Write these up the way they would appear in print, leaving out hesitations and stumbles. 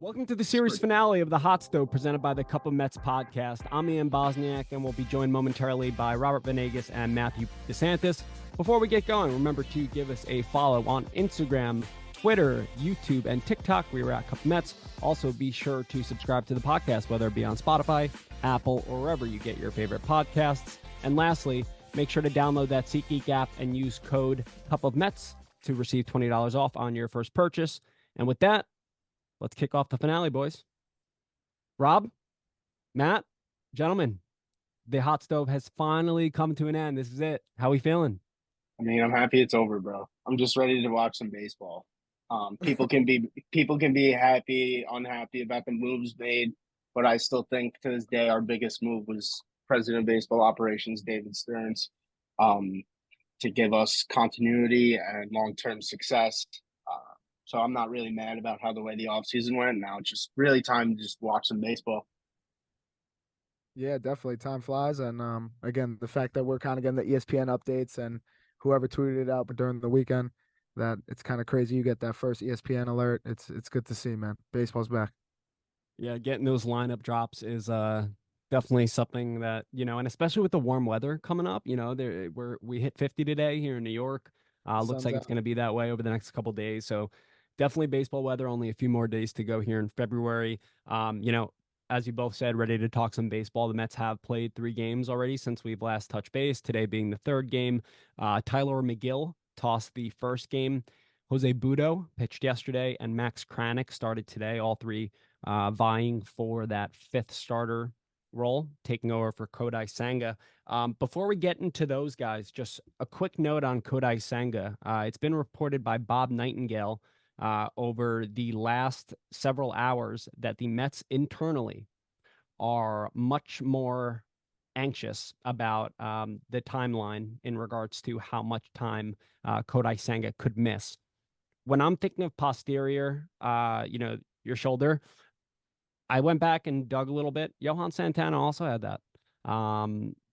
Welcome to the series finale of the Hot Stove presented by the Cup of Mets podcast. I'm Ian Bosniak, and we'll be joined momentarily by Robert Venegas and Matthew DeSantis. Before we get going, remember to give us a follow on Instagram, Twitter, YouTube, and TikTok. We are at Cup of Mets. Also, be sure to subscribe to the podcast, whether it be on Spotify, Apple, or wherever you get your favorite podcasts. And lastly, make sure to download that SeatGeek app and use code Cup of Mets to receive $20 off on your first purchase. And with that, let's kick off the finale, boys. Rob, Matt, gentlemen, the Hot Stove has finally come to an end. This is it. How we feeling? I mean, I'm happy it's over, bro. I'm just ready to watch some baseball. People can be happy, unhappy about the moves made, but I still think to this day our biggest move was President of Baseball Operations David Stearns, um, to give us continuity and long-term success. So I'm not really mad about how the way the offseason went. Now it's just really time to just watch some baseball. Yeah, definitely. Time flies. And again, the fact that we're kind of getting the ESPN updates and whoever tweeted it out during the weekend, that it's kind of crazy. You get that first ESPN alert. It's good to see, man. Baseball's back. Yeah, getting those lineup drops is definitely something that, and especially with the warm weather coming up, we hit 50 today here in New York. Looks Sun's like it's out. going to be that way over the next couple days. So definitely baseball weather, only a few more days to go here in February. As you both said, ready to talk some baseball. The Mets have played 3 games already since we've last touched base, today being the 3rd game. Tyler Megill tossed the first game. Jose Butto pitched yesterday, and Max Kranick started today, all 3 vying for that 5th starter role, taking over for Kodai Senga. Before we get into those guys, just a quick note on Kodai Senga. It's been reported by Bob Nightingale over the last several hours that the Mets internally are much more anxious about the timeline in regards to how much time Kodai Senga could miss. When I'm thinking of posterior, your shoulder, I went back and dug a little bit. Johan Santana also had that.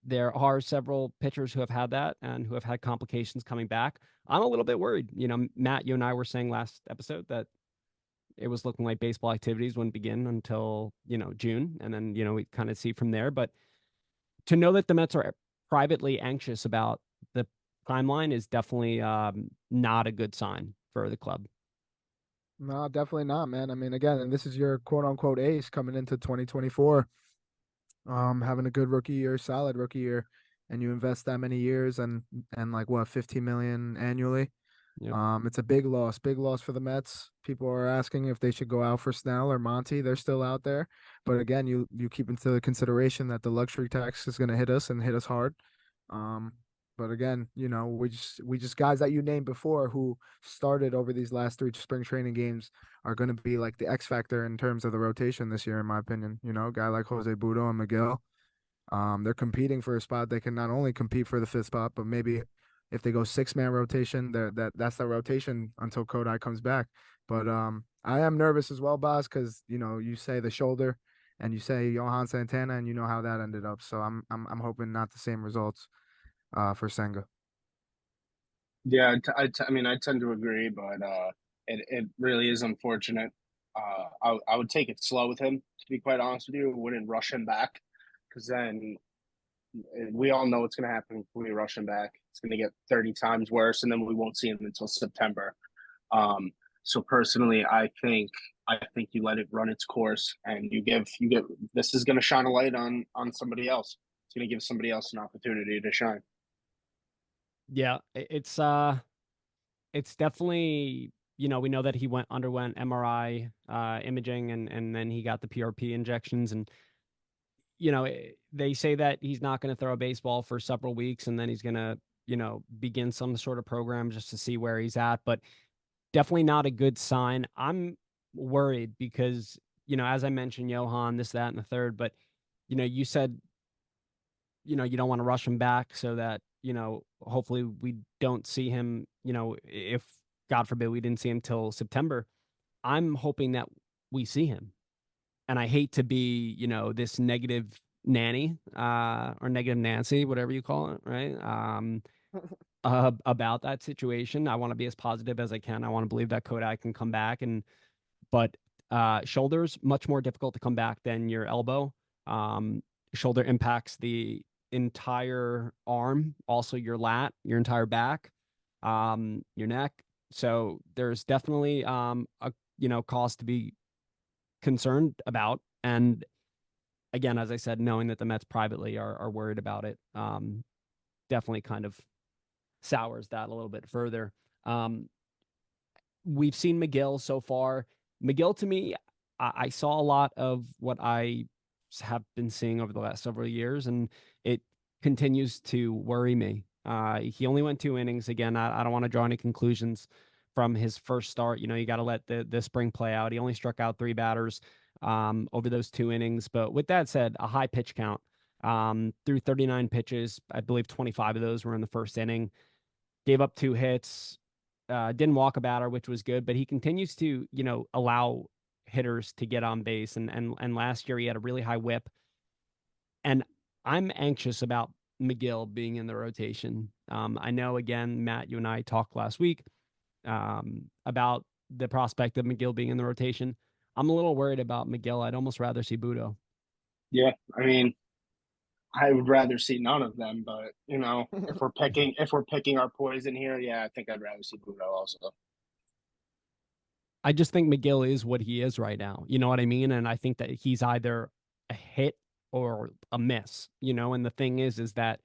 There are several pitchers who have had that and who have had complications coming back. I'm a little bit worried. Matt, you and I were saying last episode that it was looking like baseball activities wouldn't begin until, June. And then, we kind of see from there. But to know that the Mets are privately anxious about the timeline is definitely not a good sign for the club. No, definitely not, man. I mean, again, and this is your quote unquote ace coming into 2024. Having a good rookie year, solid rookie year, and you invest that many years and like what, 15 million annually. Yep. It's a big loss for the Mets. People are asking if they should go out for Snell or Monty. They're still out there, but again, you keep into consideration that the luxury tax is going to hit us and hit us hard. But again, we just guys that you named before who started over these last 3 spring training games are going to be like the X factor in terms of the rotation this year, in my opinion. A guy like Jose Butto and Megill. They're competing for a spot. They can not only compete for the 5th spot, but maybe if they go 6-man rotation, that's the rotation until Kodai comes back. But I am nervous as well, boss, because you say the shoulder, and you say Johan Santana, and you know how that ended up. So I'm hoping not the same results for Senga. Yeah, I mean, I tend to agree, but it really is unfortunate. I would take it slow with him, to be quite honest with you. I wouldn't rush him back, because then we all know what's going to happen if we rush him back. It's going to get 30 times worse, and then we won't see him until September. So personally, I think you let it run its course, and you give this is going to shine a light on somebody else. It's going to give somebody else an opportunity to shine. Yeah, it's definitely, we know that he underwent MRI imaging and then he got the PRP injections, and they say that he's not going to throw a baseball for several weeks, and then he's going to, begin some sort of program just to see where he's at, but definitely not a good sign. I'm worried because, as I mentioned, Johan, this, that, and the third, but, you said, you don't want to rush him back so that, hopefully we don't see him, if God forbid we didn't see him till September. I'm hoping that we see him. And I hate to be, this negative nanny or negative Nancy, whatever you call it, right? About that situation. I want to be as positive as I can. I want to believe that Kodai can come back. But Shoulders much more difficult to come back than your elbow. Um, Shoulder impacts the entire arm, also your lat, your entire back, your neck. So there's definitely a cause to be concerned about. And again, as I said, knowing that the Mets privately are worried about it, definitely kind of sours that a little bit further. Um, we've seen Megill so far. Megill, to me, I saw a lot of what I have been seeing over the last several years, and it continues to worry me. He only went 2 innings. Again, I don't want to draw any conclusions from his first start. You got to let the spring play out. He only struck out 3 batters over those 2 innings. But with that said, a high pitch count through 39 pitches. I believe 25 of those were in the first inning. Gave up 2 hits, didn't walk a batter, which was good, but he continues to, allow hitters to get on base. And last year he had a really high whip. And I'm anxious about Megill being in the rotation. I know, again, Matt, you and I talked last week about the prospect of Megill being in the rotation. I'm a little worried about Megill. I'd almost rather see Butto. Yeah, I mean, I would rather see none of them, but if we're picking our poison here, yeah, I think I'd rather see Butto also. I just think Megill is what he is right now. You know what I mean? And I think that he's either a hit or a miss, and the thing is that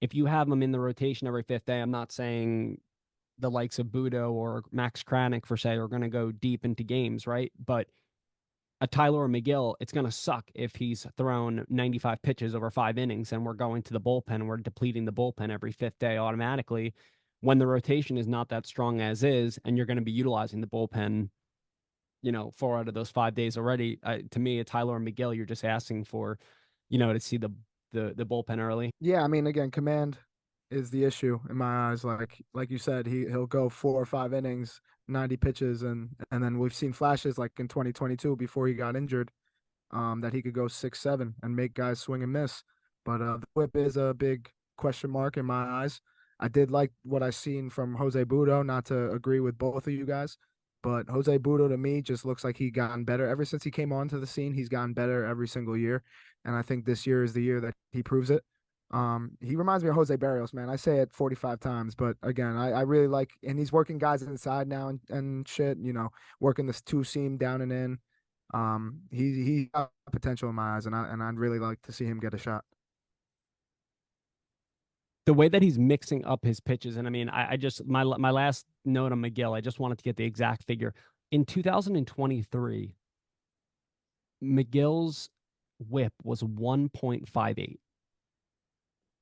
if you have him in the rotation every fifth day, I'm not saying the likes of Butto or Max Kranick, for say, are going to go deep into games, right? But a Tyler Megill, it's going to suck if he's thrown 95 pitches over 5 innings and we're going to the bullpen and we're depleting the bullpen every fifth day automatically when the rotation is not that strong as is, and you're going to be utilizing the bullpen, 4 out of those 5 days already. To me, a Tyler Megill, you're just asking for, to see the bullpen early. Yeah, I mean, again, command is the issue in my eyes. Like you said, he'll go 4 or 5 innings, 90 pitches, and then we've seen flashes like in 2022 before he got injured, that he could go 6, 7 and make guys swing and miss. But the whip is a big question mark in my eyes. I did like what I seen from Jose Butto. Not to agree with both of you guys, but Jose Butto to me just looks like he gotten better ever since he came onto the scene. He's gotten better every single year, and I think this year is the year that he proves it. He reminds me of Jose Barrios, man. I say it 45 times, but again, I really like, and he's working guys inside now and shit, working this 2 seam down and in. He got potential in my eyes, and I'd really like to see him get a shot. The way that he's mixing up his pitches, and I mean, I just my last note on Megill, I just wanted to get the exact figure. In 2023, Megill's whip was 1.58.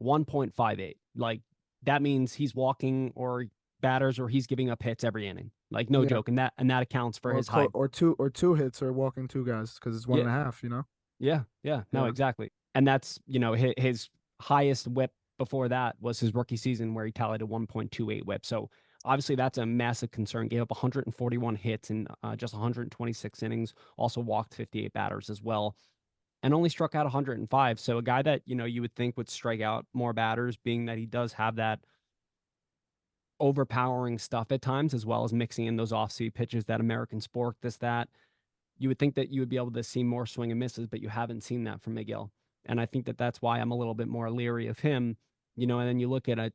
1.58. Like, that means he's walking or batters, or he's giving up hits every inning. Like, no Yeah, joke. And that accounts for his high. or two hits or walking 2 guys because it's one Yeah. and a half. Yeah. No, Yeah. exactly. And that's, his highest whip before that was his rookie season, where he tallied a 1.28 whip. So obviously that's a massive concern. Gave up 141 hits in just 126 innings. Also walked 58 batters as well, and only struck out 105. So a guy that, you would think would strike out more batters, being that he does have that overpowering stuff at times, as well as mixing in those off-speed pitches, that American sport, this, that. You would think that you would be able to see more swing and misses, but you haven't seen that from Megill. And I think that that's why I'm a little bit more leery of him. And then you look at a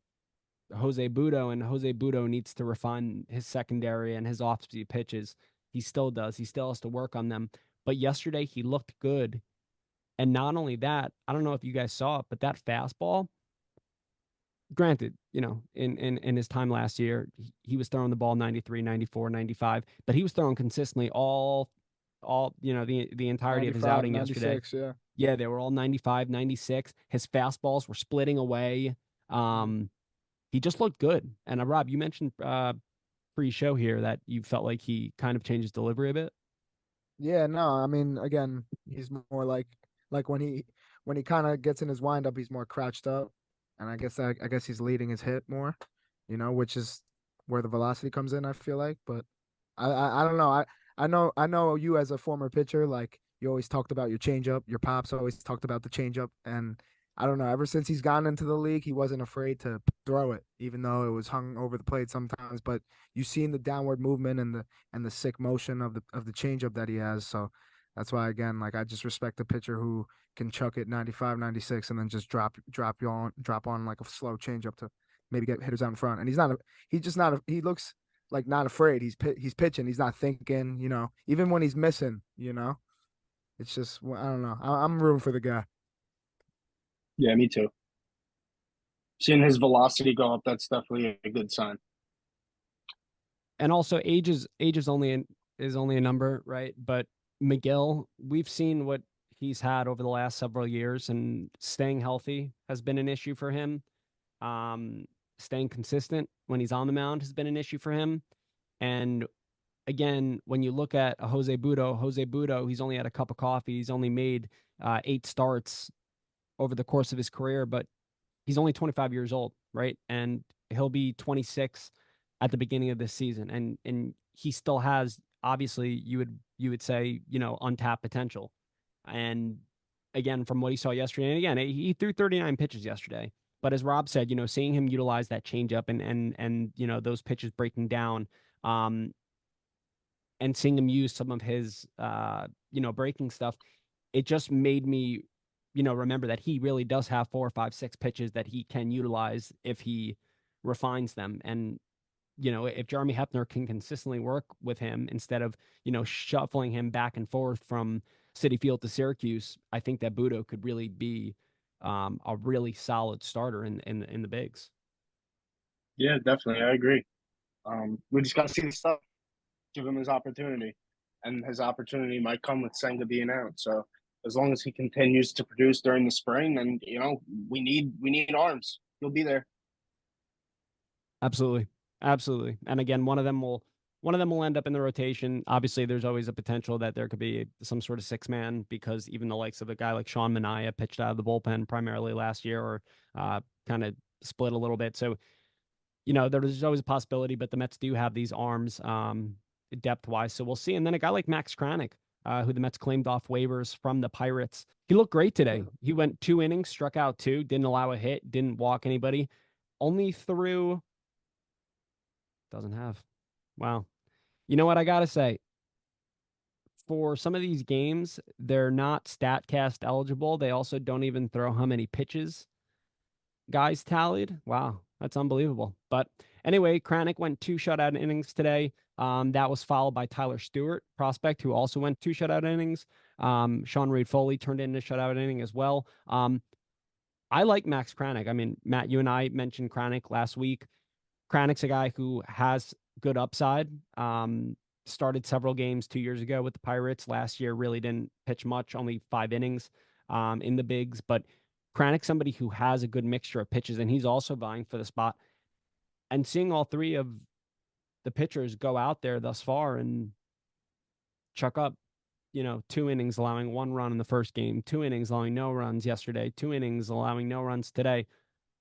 Jose Butto, and Jose Butto needs to refine his secondary and his off-speed pitches. He still does. He still has to work on them. But yesterday he looked good. And not only that, I don't know if you guys saw it, but that fastball, granted, in his time last year, he was throwing the ball 93, 94, 95, but he was throwing consistently all the entirety of his 95, outing yesterday. 96, yeah. Yeah, they were all 95, 96. His fastballs were splitting away. Mhm. He just looked good. And Rob, you mentioned pre-show here that you felt like he kind of changed his delivery a bit. Yeah, no, I mean, again, he's more like when he kind of gets in his windup, he's more crouched up, and I guess he's leading his hip more, which is where the velocity comes in. I feel like, but I don't know. I know you as a former pitcher, like you always talked about your changeup. Your pops always talked about the changeup, and I don't know. Ever since he's gotten into the league, he wasn't afraid to throw it, even though it was hung over the plate sometimes. But you seen the downward movement and the sick motion of the changeup that he has. So that's why again, like I just respect the pitcher who can chuck it 95, 96, and then just drop on like a slow changeup to maybe get hitters out in front. And he's just not he looks like not afraid. He's pitching. He's not thinking. Even when he's missing. It's just I don't know. I'm rooting for the guy. Yeah, me too. Seeing his velocity go up, that's definitely a good sign. And also age is only a number, right? But Megill, we've seen what he's had over the last several years, and staying healthy has been an issue for him. Um, Staying consistent when he's on the mound has been an issue for him. And again, when you look at a Jose Butto, he's only had a cup of coffee. He's only made 8 starts over the course of his career, but he's only 25 years old, right? And he'll be 26 at the beginning of this season, and he still has, obviously, you would say, untapped potential. And again, from what he saw yesterday, and again, he threw 39 pitches yesterday. But as Rob said, seeing him utilize that changeup and those pitches breaking down, um, and seeing him use some of his breaking stuff, it just made me remember that he really does have 4 or 5, 6 pitches that he can utilize if he refines them. And if Jeremy Hefner can consistently work with him instead of shuffling him back and forth from Citi Field to Syracuse, I think that Butto could really be a really solid starter in the bigs. Yeah, definitely. I agree. We just got to see the stuff, give him his opportunity, and his opportunity might come with Senga being out. So as long as he continues to produce during the spring, then we need arms. He'll be there. Absolutely. Absolutely. And again, one of them will end up in the rotation. Obviously, there's always a potential that there could be some sort of 6 man, because even the likes of a guy like Sean Manaea pitched out of the bullpen primarily last year, or kind of split a little bit. So, there's always a possibility, but the Mets do have these arms depth wise. So we'll see. And then a guy like Max Kranick, who the Mets claimed off waivers from the Pirates. He looked great today. He went 2 innings, struck out 2, didn't allow a hit, didn't walk anybody, only threw. Doesn't have. Wow. You know what I got to say? For some of these games, they're not StatCast eligible. They also don't even throw how many pitches guys tallied. Wow, that's unbelievable. But anyway, Kranick went 2 shutout innings today. That was followed by Tyler Stewart, prospect, who also went 2 shutout innings. Sean Reed Foley turned in a shutout inning as well. I like Max Kranick. I mean, Matt, you and I mentioned Kranick last week. Kranick's a guy who has good upside. Started several games 2 years ago with the Pirates. Last year, really didn't pitch much, only 5 innings in the bigs. But Kranick's somebody who has a good mixture of pitches, and he's also vying for the spot. And seeing all 3 of the pitchers go out there thus far and chuck up, 2 innings, allowing 1 run in the first game, 2 innings, allowing no runs yesterday, 2 innings, allowing no runs today.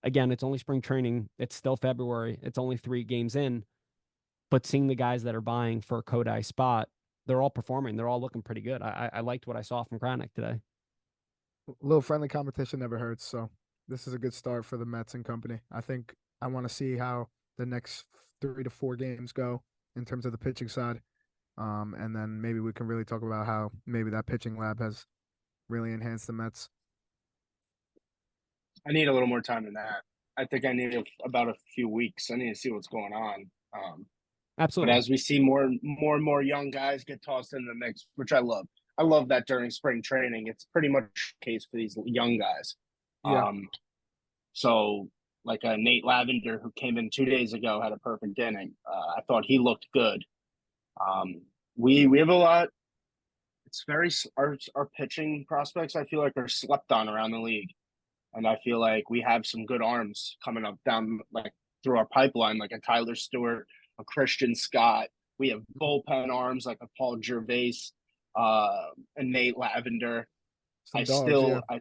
Again, it's only spring training. It's still February. It's only 3 games in. But seeing the guys that are buying for a Kodai spot, they're all performing. They're all looking pretty good. I liked what I saw from Kranick today. A little friendly competition never hurts. So this is a good start for the Mets and company. I think I want to see how the next 3 to 4 games go in terms of the pitching side. And then maybe we can really talk about how maybe that pitching lab has really enhanced the Mets. I need a little more time than that. I think I need about a few weeks. I need to see what's going on. But Absolutely. as we see more and more young guys get tossed in the mix, which I love. I love that during spring training, it's pretty much the case for these young guys. Yeah. So like Nate Lavender, who came in 2 days ago, had a perfect inning. I thought he looked good. We have a lot. It's very our pitching prospects, I feel like, are slept on around the league, and I feel like we have some good arms coming up down like through our pipeline, like a Tyler Stewart, a Christian Scott. We have bullpen arms like a Paul Gervais, a Nate Lavender. Some dogs, yeah.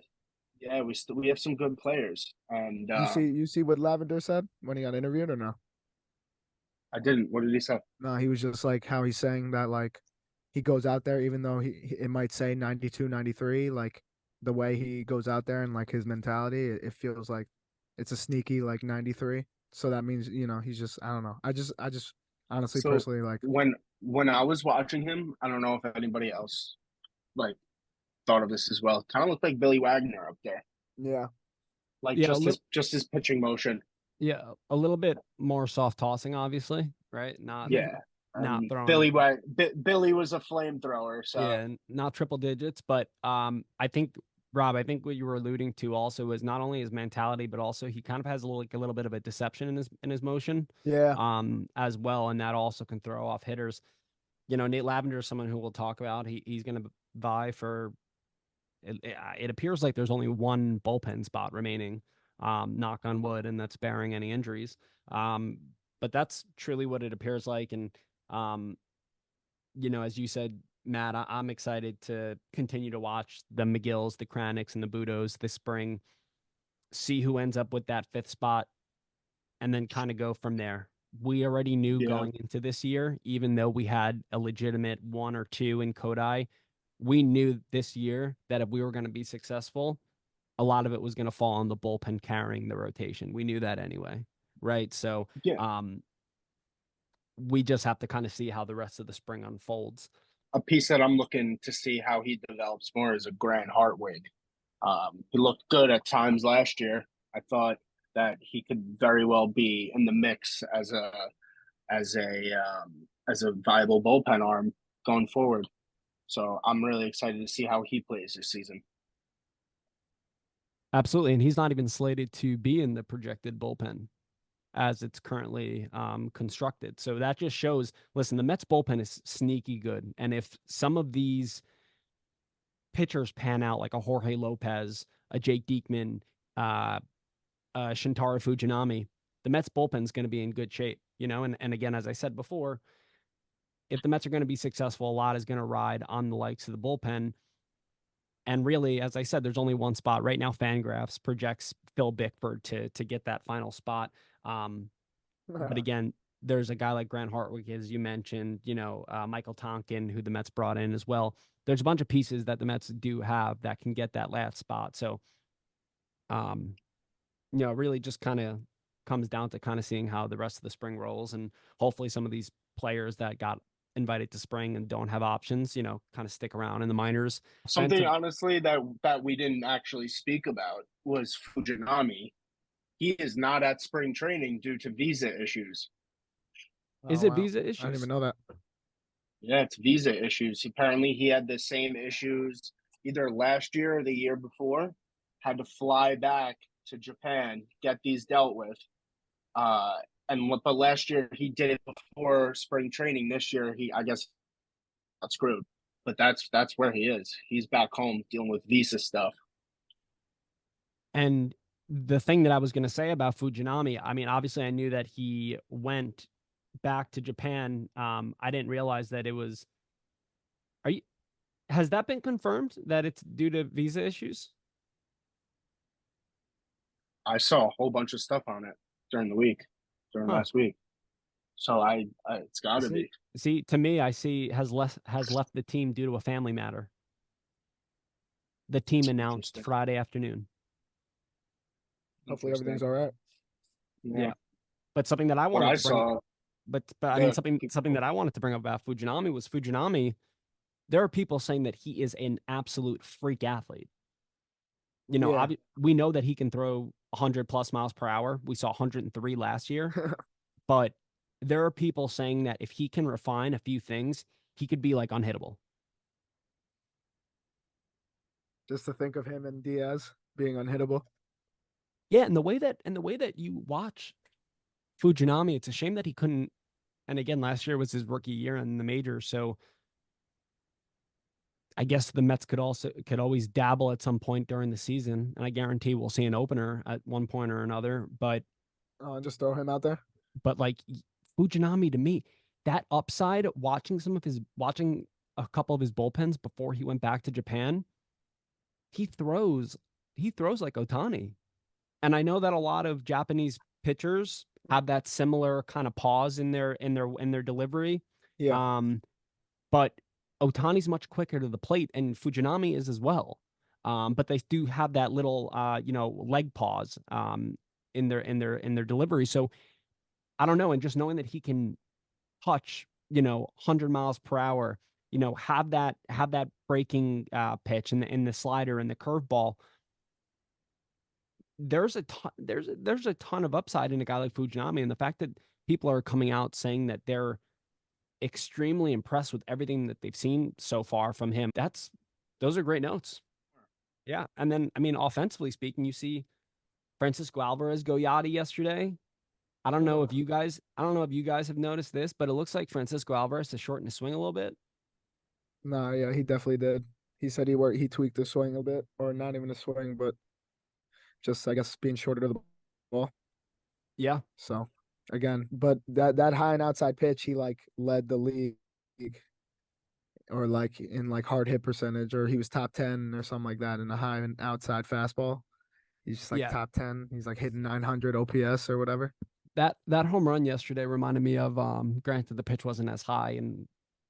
Yeah, we have some good players, and You see what Lavender said when he got interviewed or no? I didn't. What did he say? No, he was just like how he's saying that like he goes out there even though it might say 92, 93, like the way he goes out there and like his mentality, it feels like it's a sneaky like 93. So that means, he's just, I don't know. I just honestly So personally like, when I was watching him, I don't know if anybody else like thought of this as well. Kind of looked like Billy Wagner up there, yeah. like Yeah, just his pitching motion. yeah, a little bit more soft tossing, obviously, right? Not Yeah, not Billy throwing, Billy was a flamethrower, so yeah, not triple digits, but I think Rob, I think what you were alluding to also is not only his mentality, but also he kind of has a little bit of a deception in his motion, Yeah. as well, and that also can throw off hitters. Nate Lavender is someone who we'll talk about. He's going to vie for. It appears like there's only one bullpen spot remaining, knock on wood, and that's bearing any injuries. Um, but that's truly what it appears like, and um, as you said, Matt, I'm excited to continue to watch the McGills, the Kranicks, and the Buttos this spring, see who ends up with that fifth spot, and then kind of go from there. We already knew yeah, going into this year, even though we had a legitimate one or two in Kodai, we knew this year that if we were going to be successful, a lot of it was going to fall on the bullpen carrying the rotation. We knew that anyway, right? So yeah. we just have to kind of see how the rest of the spring unfolds. A piece that I'm looking to see how he develops more is a Grant Hartwig. He looked good at times last year. I thought that he could very well be in the mix as a viable bullpen arm going forward. So I'm really excited to see how he plays this season. Absolutely. And he's not even slated to be in the projected bullpen as it's currently constructed. So that just shows, listen, the Mets bullpen is sneaky good. And if some of these pitchers pan out like a Jorge Lopez, a Jake Diekman, uh, Shintaro Fujinami, the Mets bullpen is going to be in good shape, and again, as I said before, if the Mets are going to be successful, a lot is going to ride on the likes of the bullpen. And really, as I said, there's only one spot right now. Fangraphs projects Phil Bickford to get that final spot. But again, there's a guy like Grant Hartwig, as you mentioned, Michael Tonkin, who the Mets brought in as well. There's a bunch of pieces that the Mets do have that can get that last spot. So, um, really just kind of comes down to kind of seeing how the rest of the spring rolls, and hopefully some of these players that got invited to spring and don't have options, kind of stick around in the minors. And Something honestly that we didn't actually speak about was Fujinami. He is not at spring training due to visa issues. is Oh it wow. visa I didn't even issues? know that. Yeah, it's visa issues. Apparently, he had the same issues either last year or the year before. Had to fly back to Japan, get these dealt with. Uh, but last year he did it before spring training. This year I guess got screwed. But that's where he is. He's back home dealing with visa stuff. And the thing that I was going to say about Fujinami, I mean, obviously I knew that he went back to Japan. I didn't realize that it was. Are you? Has that been confirmed that it's due to visa issues? I saw a whole bunch of stuff on it during the week, during Huh. last week. So it's got to See, be see, to me, I see has left the team due to a family matter. The team announced interesting. Friday afternoon. Hopefully everything's Interesting. all right. Yeah. Yeah, but something that I What wanted I to bring, saw, but I mean yeah, something that I wanted to bring up about Fujinami was Fujinami. There are people saying that he is an absolute freak athlete. Yeah. We know that he can throw 100 plus miles per hour. We saw 103 last year, but there are people saying that if he can refine a few things, he could be like unhittable. Just to think of him and Diaz being unhittable. Yeah, and the way that you watch Fujinami, it's a shame that he couldn't. And again, last year was his rookie year in the major, so I guess the Mets could always dabble at some point during the season, and I guarantee we'll see an opener at one point or another. Just throw him out there. But like Fujinami, to me, that upside, watching a couple of his bullpens before he went back to Japan, he throws he throws like Otani. And I know that a lot of Japanese pitchers have that similar kind of pause in their delivery. Yeah. But Otani's much quicker to the plate, and Fujinami is as well. but they do have that little leg pause in their delivery. So I don't know, and just knowing that he can touch 100 miles per hour, have that breaking pitch and the slider and the curveball. There's a ton of upside in a guy like Fujinami, and the fact that people are coming out saying that they're extremely impressed with everything that they've seen so far from him. Those are great notes. Yeah, and then I mean, offensively speaking, you see Francisco Alvarez go yachty yesterday. I don't know if you guys have noticed this, but it looks like Francisco Alvarez has shortened his swing a little bit. No, yeah, he definitely did. He said he tweaked the swing a bit, or not even a swing, but just I guess being shorter to the ball. Yeah, So again, but that high and outside pitch, he like led the league, or like in like hard hit percentage, or he was top 10 or something like that in the high and outside fastball. He's just like yeah. top 10. He's like hitting 900 OPS or whatever. That home run yesterday reminded me of granted the pitch wasn't as high and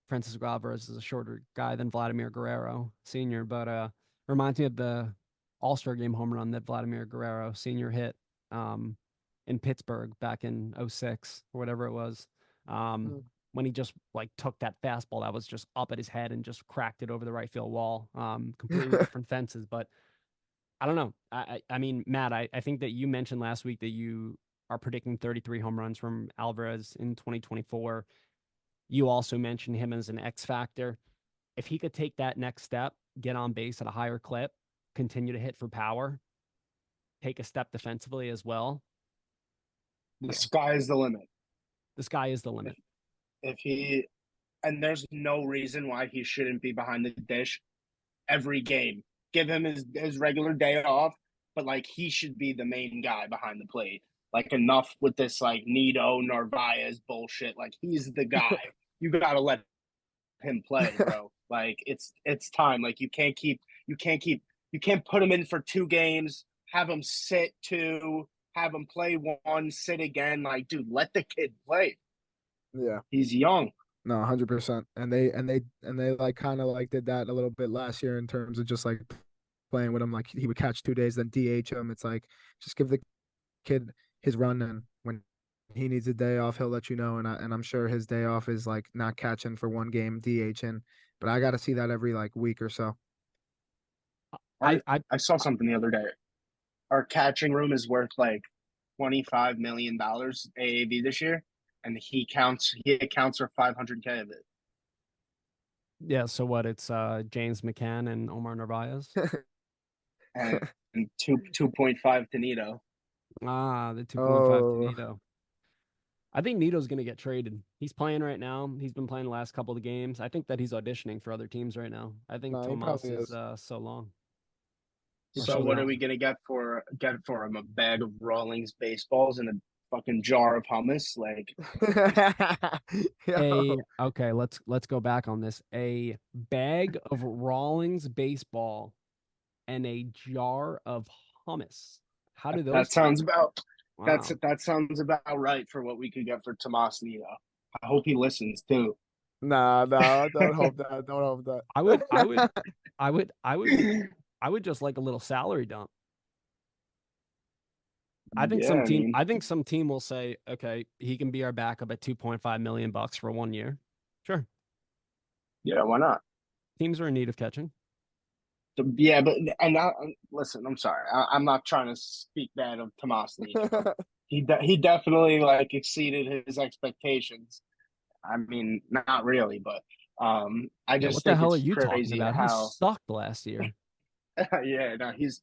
Francisco Alvarez is a shorter guy than Vladimir Guerrero Sr., but reminds me of the All-Star game home run that Vladimir Guerrero Sr. hit um in Pittsburgh back in '06 or whatever it was. Um Mm. when he just like took that fastball that was just up at his head and just cracked it over the right field wall. Completely different fences, but I don't know. I mean, Matt, I think that you mentioned last week that you are predicting 33 home runs from Alvarez in 2024. You also mentioned him as an X factor. If he could take that next step, get on base at a higher clip, continue to hit for power, take a step defensively as well, The yeah, sky is the limit. the sky is the If limit. if he and there's no reason why he shouldn't be behind the dish every game. Give him his regular day off, but like he should be the main guy behind the plate. Like enough with this like Nito Narvaez bullshit. Like he's the guy. You gotta let him play, bro. Like it's time. Like you can't put him in for 2 games, have him sit 2, have him play 1, sit again. Like, dude, let the kid play. Yeah. He's young. No, 100%. And they like kind of like did that a little bit last year in terms of just like playing with him. Like he would catch 2 days, then DH him. It's like just give the kid his run, and when he needs a day off, he'll let you know. And I'm sure his day off is like not catching for 1 game, DHing. But I got to see that every like week or so. I, Our I I saw something the other day. Our catching room is worth like $25 million AAV this year, and he accounts for 500K of it. yeah. So what? It's James McCann and Omar Narvaez. And 2.5 to Nito. The 2.5 to Oh, Nito. I think Nito's going to get traded. He's playing right now. He's been playing the last couple of games. I think that he's auditioning for other teams right now. I think no, he Tomas probably is is. so long. Or So so what are long. we gonna get for him? A bag of Rawlings baseballs and a fucking jar of hummus? Like, Yo, Okay, let's go back on this. A bag of Rawlings baseball and a jar of hummus. How do those that sound? sounds about Wow. that sounds about right for what we could get for Tomas Nito. I hope he listens too. nah, no, don't hope that. Don't hope I would I would that. I would I would I would just like a little salary dump. Yeah, I mean, I think some team will say, okay, he can be our backup at 2.5 million bucks for 1 year. Sure. yeah, why not? Teams are in need of catching. Yeah, but and I, listen, I'm sorry, I'm not trying to speak bad of Tomas Nito. He definitely like exceeded his expectations. I mean, not really, but I Yeah, just what the think hell are it's you talking crazy about? He how sucked last year. yeah, no, he's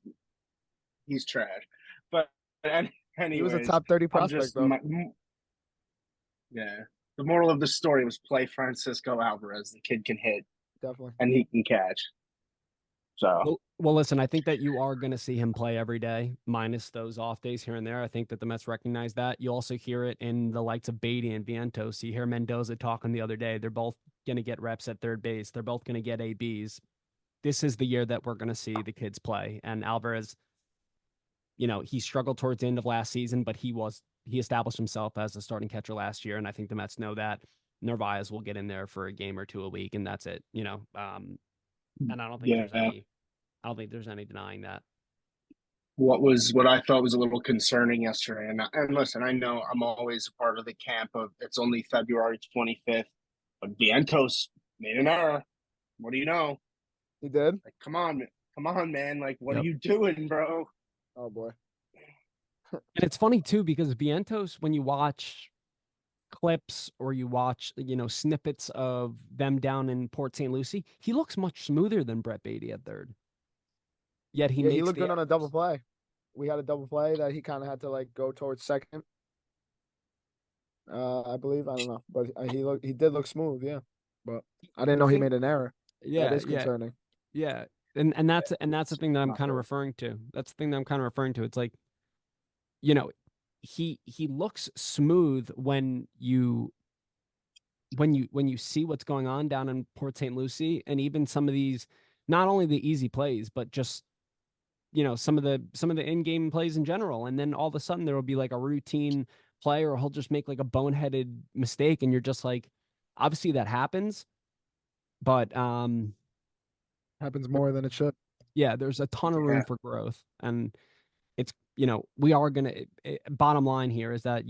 trash. But He was a anyways, top 30 I'm prospect just though. yeah. The moral of the story was play Francisco Alvarez. The kid can hit Definitely. and he can catch. So Well, listen, I think that you are going to see him play every day, minus those off days here and there. I think that the Mets recognize that. You also hear it in the likes of Beatty and Vientos. You hear Mendoza talking the other day. They're both going to get reps at third base. They're both going to get ABs. This is the year that we're going to see the kids play. And Alvarez, he struggled towards the end of last season, but he established himself as a starting catcher last year, and I think the Mets know that. Narvaez will get in there for a game or two a week, and that's it. And I don't think there's yeah, any. I don't think there's any denying that. What I thought was a little concerning yesterday, and listen, I know I'm always a part of the camp of it's only February 25th, but Vientos made an error. What do you know? He did. Like, come on, man! Like, what are Yep. you doing, bro? Oh boy. And it's funny too because Vientos, when you watch clips or you watch, snippets of them down in Port St. Lucie, he looks much smoother than Brett Beatty at third. Yet he Yeah, he makes looked the good on a double errors. play. We had a double play that he kind of had to like go towards second. I believe. I don't know, but he did look smooth. Yeah, but I didn't I know he think, made an error. That Yeah, is yeah, concerning. yeah. And that's the thing that I'm not kind of good. referring to. That's the thing that I'm kind of referring to. It's like, he looks smooth when you see what's going on down in Port St. Lucie, and even some of these, not only the easy plays, but just some of the in-game plays in general. And then all of a sudden there will be like a routine play, or he'll just make like a boneheaded mistake, and you're just like, obviously that happens, but Happens more than it should. yeah, there's a ton of room Yeah, for growth. And it's, we are gonna, bottom line here is that,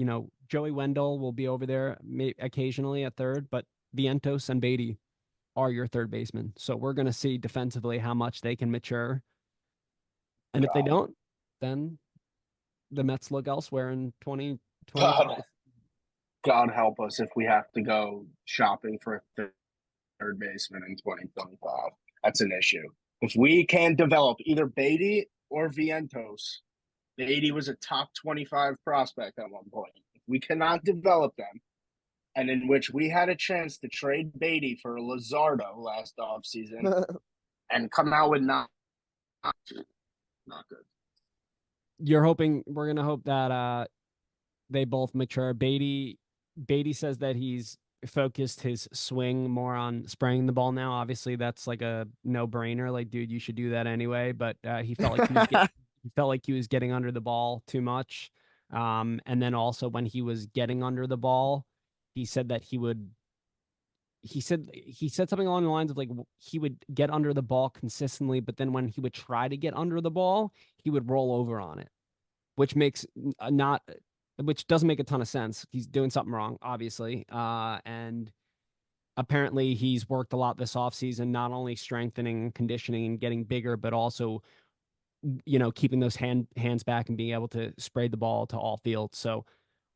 Joey Wendell will be over there occasionally at third, but Vientos and Beatty are your third baseman. So we're gonna see defensively how much they can mature. And if they God, don't, then the Mets look elsewhere in 2025. God, God help us if we have to go shopping for a third baseman in 2025. That's an issue. If we can develop either Beatty or Vientos, Beatty was a top 25 prospect at one point. If we cannot develop them, and in which we had a chance to trade Beatty for Lazardo last offseason and come out with not good. We're gonna hope that they both mature. Beatty says that he's focused his swing more on spraying the ball now. Obviously, that's like a no-brainer. Like, dude, you should do that anyway. But he felt like he was getting under the ball too much. And then also when he was getting under the ball, he said that he said something along the lines of like he would get under the ball consistently, but then when he would try to get under the ball, he would roll over on it, which makes not which doesn't make a ton of sense. He's doing something wrong, obviously. And apparently he's worked a lot this offseason, not only strengthening, conditioning, and getting bigger, but also, keeping those hands back and being able to spray the ball to all fields. So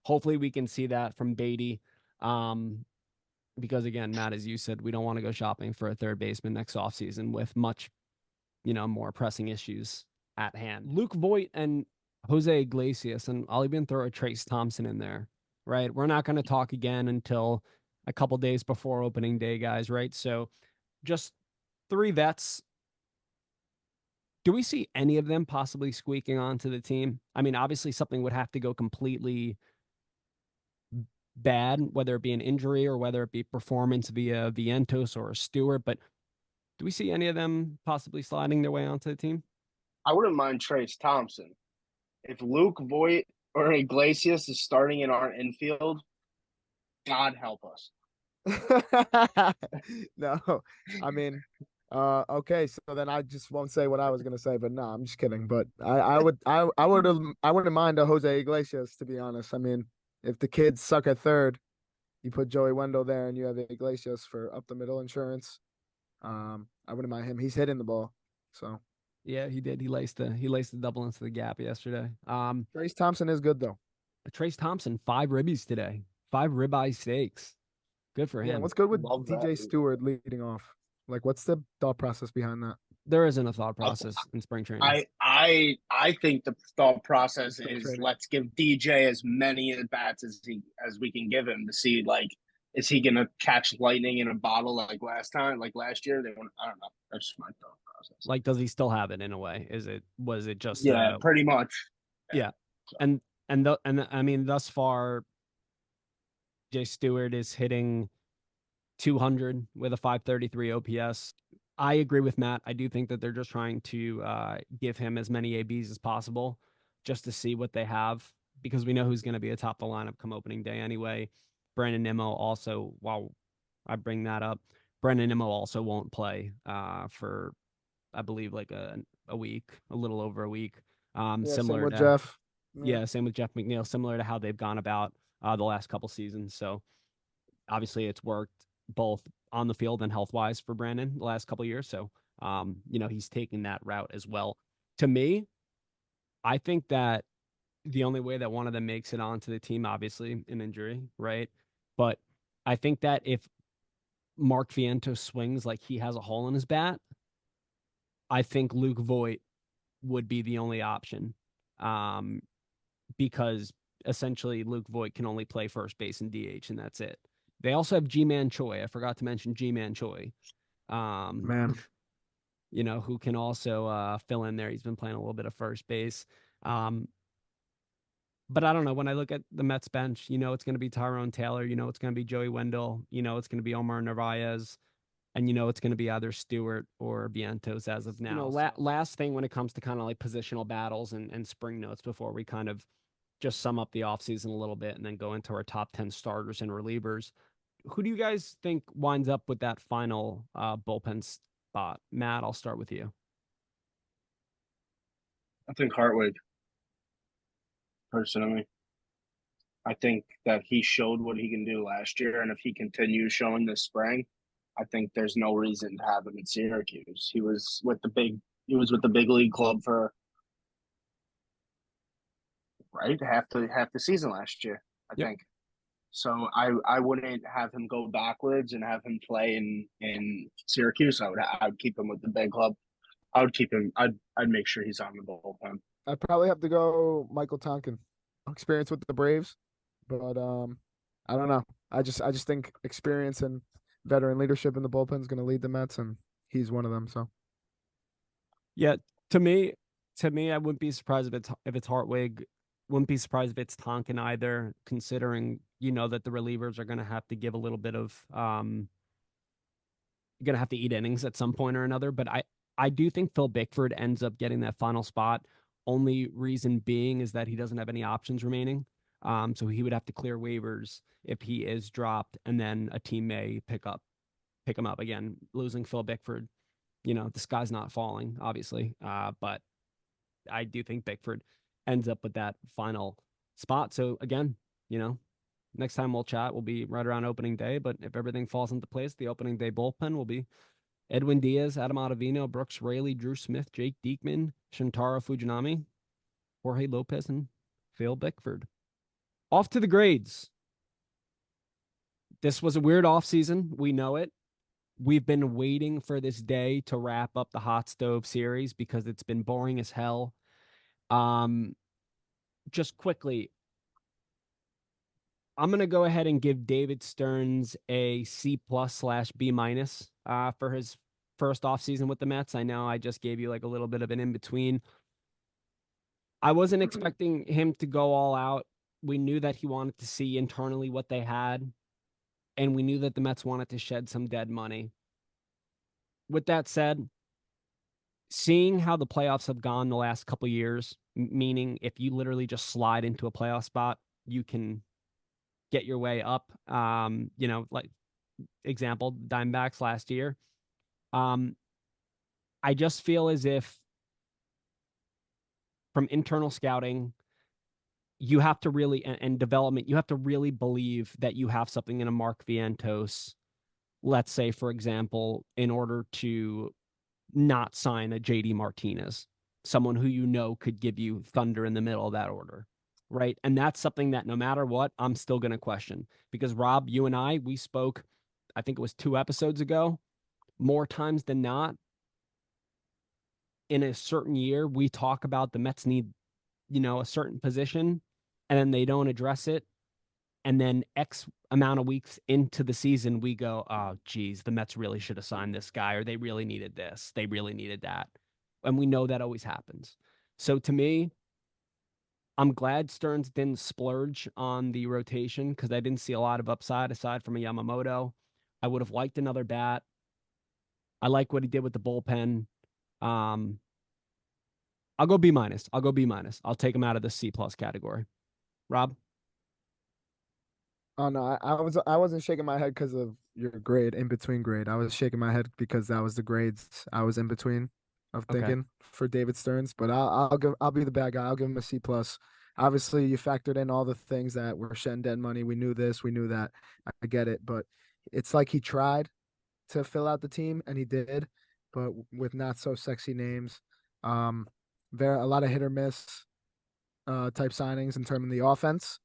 hopefully we can see that from Beatty. Because again, Matt, as you said, we don't want to go shopping for a third baseman next offseason with much, more pressing issues at hand. Luke Voigt and Jose Iglesias, and I'll even throw a Trace Thompson in there, right? We're not going to talk again until a couple days before opening day, guys, right? So just three vets. Do we see any of them possibly squeaking onto the team? I mean, obviously something would have to go completely bad, whether it be an injury or whether it be performance via Vientos or a Stewart, but do we see any of them possibly sliding their way onto the team? I wouldn't mind Trace Thompson. If Luke Voigt or Iglesias is starting in our infield, God help us. No, I mean, okay, so then I just won't say what I was gonna say, but no, I'm just kidding. But I wouldn't mind a Jose Iglesias, to be honest. I mean, if the kids suck at third, you put Joey Wendell there and you have Iglesias for up the middle insurance. I wouldn't mind him. He's hitting the ball. So Yeah, he did. He laced the double into the gap yesterday. Trace Thompson is good though. Trace Thompson, 5 ribbies today, 5 ribeye steaks. Good for Yeah, him. what's good with Love that. DJ Stewart leading off? Like, what's the thought process behind that? There isn't a thought I, process in spring training. I think the thought process Spring is training. let's give DJ as many at bats as we can give him to see, like, is he gonna catch lightning in a bottle like last year? I don't know. That's my thought process. Like, does he still have it in a way? Was it just Yeah, pretty much. yeah. So, And I mean, thus far, Jay Stewart is hitting 200 with a 533 OPS. I agree with Matt. I do think that they're just trying to give him as many ABs as possible just to see what they have, because we know who's going to be atop the lineup come opening day anyway. Brandon Nimmo also, while I bring that up, Brandon Nimmo also won't play for I believe, like a week, a little over a week. Yeah, same Similar with to Jeff. yeah, same with Jeff McNeil, similar to how they've gone about the last couple seasons. So obviously, it's worked both on the field and health wise for Brandon the last couple years. So he's taking that route as well. To me, I think that the only way that one of them makes it onto the team, obviously, an injury, right? But I think that if Mark Vientos swings like he has a hole in his bat, I think Luke Voigt would be the only option. Um, because essentially Luke Voigt can only play first base and DH, and that's it. They also have G-Man Choi. I forgot to mention G-Man Choi. Um, Man, who can also fill in there. He's been playing a little bit of first base. Um, but I don't know. When I look at the Mets bench, it's going to be Tyrone Taylor. It's going to be Joey Wendell. It's going to be Omar Narvaez. And it's going to be either Stewart or Vientos as of now. Last thing when it comes to kind of like positional battles and spring notes before we kind of just sum up the offseason a little bit and then go into our top 10 starters and relievers. Who do you guys think winds up with that final bullpen spot? Matt, I'll start with you. I think Hartwig, personally. I think that he showed what he can do last year, and if he continues showing this spring, I think there's no reason to have him in Syracuse. He was with the big league club for right half the season last year, I Yep. think. So I wouldn't have him go backwards and have him play in Syracuse. I would keep him with the big club. I would keep him. I'd make sure he's on the bullpen. I'd probably have to go Michael Tonkin. Experience with the Braves, but I don't know. I just think experience and veteran leadership in the bullpen is going to lead the Mets, and he's one of them. So Yeah, to me, I wouldn't be surprised if it's Hartwig. Wouldn't be surprised if it's Tonkin either, considering that the relievers are going to have to give a little bit of going to have to eat innings at some point or another. But I do think Phil Bickford ends up getting that final spot. Only reason being is that he doesn't have any options remaining. So he would have to clear waivers if he is dropped, and then a team may pick him up again. Losing Phil Bickford, the sky's not falling, obviously. But I do think Bickford ends up with that final spot. So again, next time we'll chat will be right around opening day. But if everything falls into place, the opening day bullpen will be Edwin Diaz, Adam Ottavino, Brooks Raley, Drew Smith, Jake Diekman, Shintaro Fujinami, Jorge Lopez, and Phil Bickford. Off to the grades. This was a weird offseason. We know it. We've been waiting for this day to wrap up the Hot Stove series because it's been boring as hell. Just quickly, I'm gonna go ahead and give David Stearns a C+/B- for his first offseason with the Mets. I know I just gave you like a little bit of an in between. I wasn't expecting him to go all out. We knew that he wanted to see internally what they had, and we knew that the Mets wanted to shed some dead money. With that said, seeing how the playoffs have gone the last couple years, meaning if you literally just slide into a playoff spot, you can get your way up. Like example, Diamondbacks last year. I just feel as if from internal scouting, you have to really and development, you have to really believe that you have something in a Mark Vientos, let's say, for example, in order to not sign a JD Martinez, someone who could give you thunder in the middle of that order. Right. And that's something that no matter what, I'm still going to question because Rob, you and we spoke, I think it was 2 episodes ago, more times than not. In a certain year, we talk about the Mets need, a certain position and then they don't address it. And then X amount of weeks into the season, we go, oh, geez, the Mets really should have signed this guy, or they really needed this. They really needed that. And we know that always happens. So to me, I'm glad Stearns didn't splurge on the rotation because I didn't see a lot of upside aside from a Yamamoto. I would have liked another bat. I like what he did with the bullpen. Um, I'll go B-. I'll go B-. I'll take him out of the C+ category. Rob? oh no, I wasn't shaking my head because of your grade in between grade. I was shaking my head because that was the grades I was in between. of Okay. thinking for David Stearns, but I'll be the bad guy. I'll give him a C plus. Obviously, you factored in all the things that were Shen dead money. We knew this, we knew that. I get it, but it's like he tried to fill out the team, and he did, but with not so sexy names. There a lot of hit or miss type signings in terms of the offense.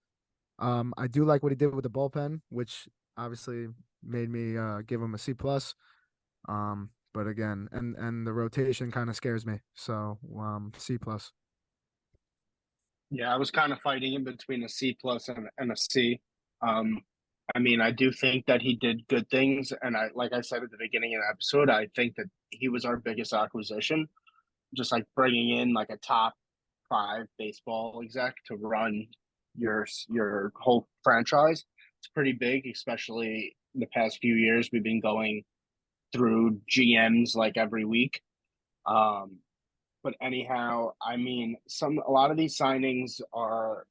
I do like what he did with the bullpen, which obviously made me give him a C plus. But again, and the rotation kind of scares me. So C plus. Yeah, I was kind of fighting in between a C plus and a C. Um, I mean, I do think that he did good things, and like I said at the beginning of the episode, I think that he was our biggest acquisition. Just like bringing in like a top five baseball exec to run your whole franchise. It's pretty big, especially in the past few years. We've been going through GMs like every week. Um, but anyhow, I mean, a lot of these signings are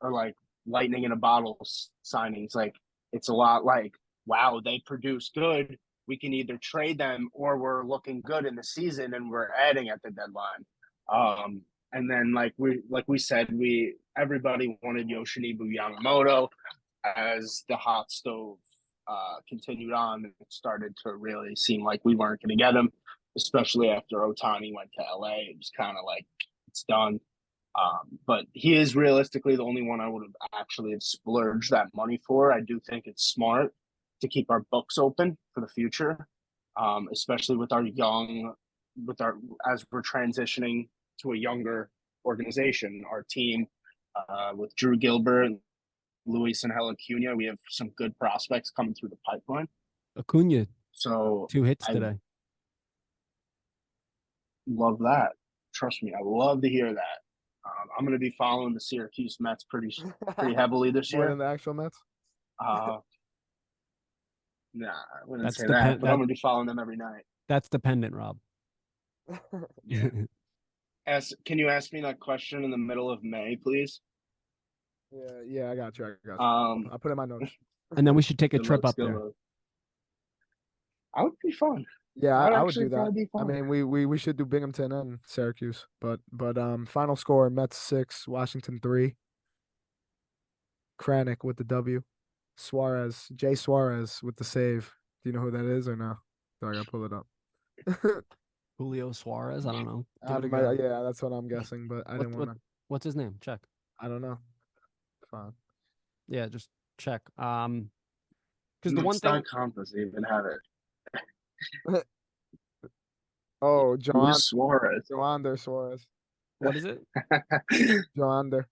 like lightning in a bottle signings. Like it's a lot like, wow, they produce good. We can either trade them or we're looking good in the season and we're adding at the deadline. And then like we said, we everybody wanted Yoshinobu Yamamoto as the hot stove continued on. It started to really seem like we weren't going to get him, especially after Otani went to LA. It was kind of like it's done. But he is realistically the only one I would have actually have splurged that money for. I do think it's smart to keep our books open for the future, especially with as we're transitioning to a younger organization. Our team with Drew Gilbert, Luis and Acuna, we have some good prospects coming through the pipeline. Acuna, So 2 hits I today. love that. Trust me, I love to hear that. I'm going to be following the Syracuse Mets pretty heavily this More year. than the actual Mets. Nah, I wouldn't That's say that, but I'm that, going to be following them every night. that's dependent, Rob. Yeah. Can you ask me that question in the middle of May, please? Yeah, I got you. I'll put it in my notes. And then we should take a Good trip looks, up there. I would be fun. Yeah, That'd I would actually do that. probably be I fun. mean, we should do Binghamton and Syracuse, but final score: Mets 6, Washington 3. Kranick with the W. Jay Suarez with the save. Do you know who that is or no? So I gotta pull it up. Julio Suarez. I don't know. Give Out it a of my go. yeah, that's what I'm guessing, but I didn't want to. What's his name? Check. I don't know. Fine. Yeah, just check. Because the one It's thing. not compass even have it. Oh, Who's Suarez? Joander Suarez. What is it? Joander,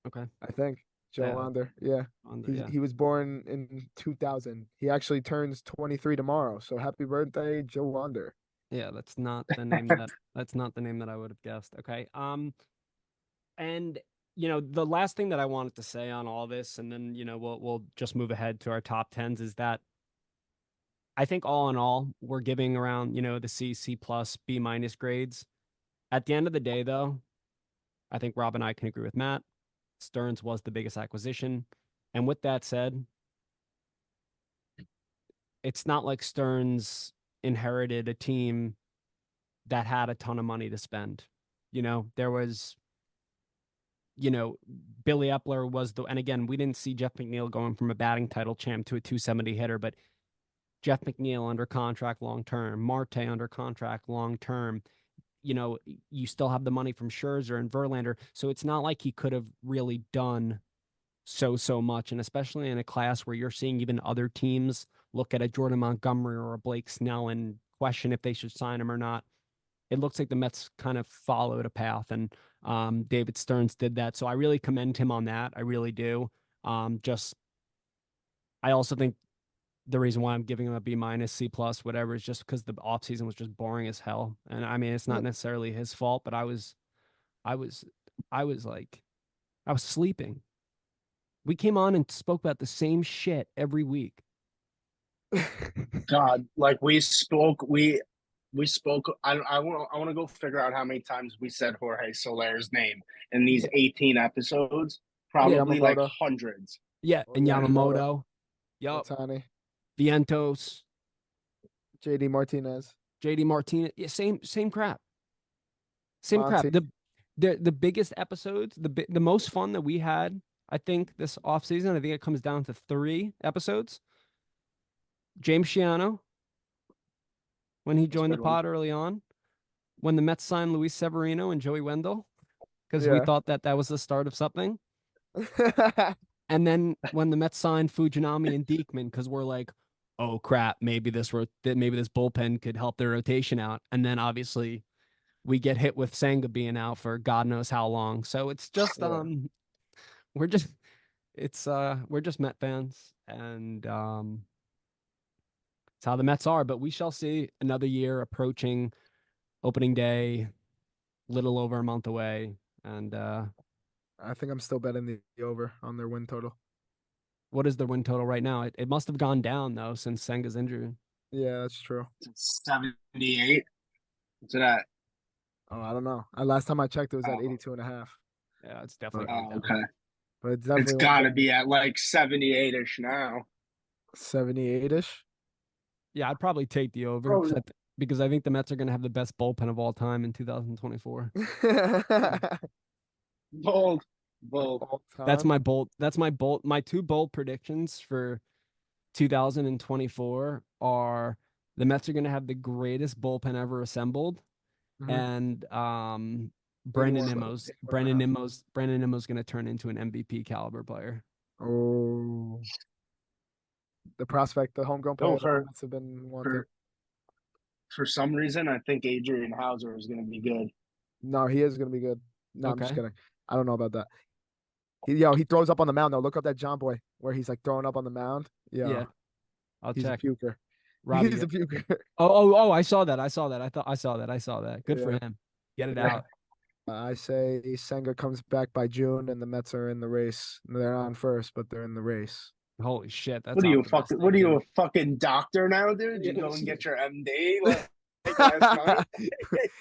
Okay. I think. Joander. Yeah. Yeah. He was born in 2000. He actually turns 23 tomorrow. So happy birthday, Joander. Yeah, that's not the name that I would have guessed. Okay. And the last thing that I wanted to say on all this, and then we'll just move ahead to our top tens, is that I think all in all, we're giving around, the C plus, B minus grades. At the end of the day, though, I think Rob and I can agree with Matt. Stearns was the biggest acquisition. And with that said, it's not like Stearns inherited a team that had a ton of money to spend. There was, Billy Epler was and again, we didn't see Jeff McNeil going from a batting title champ to a 270 hitter, but Jeff McNeil under contract long term, Marte under contract long term. You still have the money from Scherzer and Verlander. So it's not like he could have really done so much. And especially in a class where you're seeing even other teams look at a Jordan Montgomery or a Blake Snell and question if they should sign him or not. It looks like the Mets kind of followed a path, and David Stearns did that. So I really commend him on that. I really do. I also think the reason why I'm giving him a B minus, C plus, whatever, is just because the offseason was just boring as hell. And I mean, it's not necessarily his fault, but I was sleeping. We came on and spoke about the same shit every week. God, like we spoke. I want to go figure out how many times we said Jorge Soler's name in these 18 episodes. Probably like hundreds. Yeah, and Yamamoto. Yup. Otani. Vientos. JD Martinez. JD Martinez, yeah, same crap. Same crap. Monty. The biggest episodes, the most fun that we had, I think, this offseason, I think it comes down to 3 episodes. James Shiano, when he That's a joined the good one. pod early on, when the Mets signed Luis Severino and Joey Wendell, because we Yeah. thought that was the start of something. And then when the Mets signed Fujinami and Diekman, because we're like, oh crap, maybe this bullpen could help their rotation out. And then obviously we get hit with Senga being out for God knows how long. So it's just Yeah. we're just we're just Met fans, and it's how the Mets are. But we shall see. Another year approaching, opening day, little over a month away, and I think I'm still betting the over on their win total. what is the win total right now? It must have gone down though since Senga's injured. Yeah, that's true. It's 78. What's it at? Oh, I don't know. Last time I checked, it was at Oh, 82.5. Yeah, it's definitely But, gone down. okay. but it's It's definitely got to be at like 78-ish now. 78-ish. Yeah, I'd probably take the over Oh, because I think the Mets are going to have the best bullpen of all time in 2024. bold, bold. All That's time. my bold. That's my bold. My 2 bold predictions for 2024 are the Mets are going to have the greatest bullpen ever assembled, Mhm. and Brandon 81, Nimmo's 81 and a half. Brandon Nimmo's going to turn into an MVP caliber player. Oh, the prospect, the homegrown No, player that the Mets have been wanting. for for some reason, I think Adrian Hauser is going to be good. No, he is going to be good. No, I'm just Okay. kidding. I don't know about that. He throws up on the mound though. Look up that John Boy where he's like throwing up on the mound. Yeah, Yeah, I'll he's a check. puker. Robbie, He's a puker. oh! I saw that. I saw that. I saw that. I saw that. Good for Yeah. him. Get it Yeah. out. I say Senga comes back by June and the Mets are in the race. They're on first, but they're in the race. Holy shit, that's What are you fucking? optimistic, What are you, dude. a fucking doctor now, dude? You go and get your MD like last night.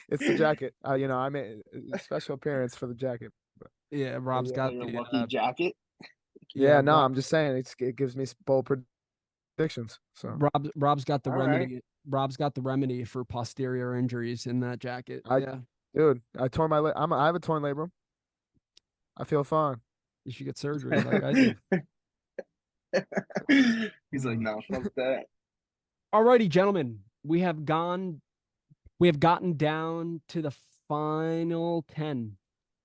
It's the jacket. I made a special appearance for the jacket. Yeah, But Rob's yeah, got Your the lucky jacket. yeah. No, Rob I'm just saying it gives me bold predictions. So Rob's got the All right. remedy. Rob's got the remedy for posterior injuries in that jacket. I, Yeah, dude, I tore my. I have a torn labrum. I feel fine. you should get surgery like I did. He's like, no, fuck that. Alrighty, gentlemen, we have gotten down to the final 10,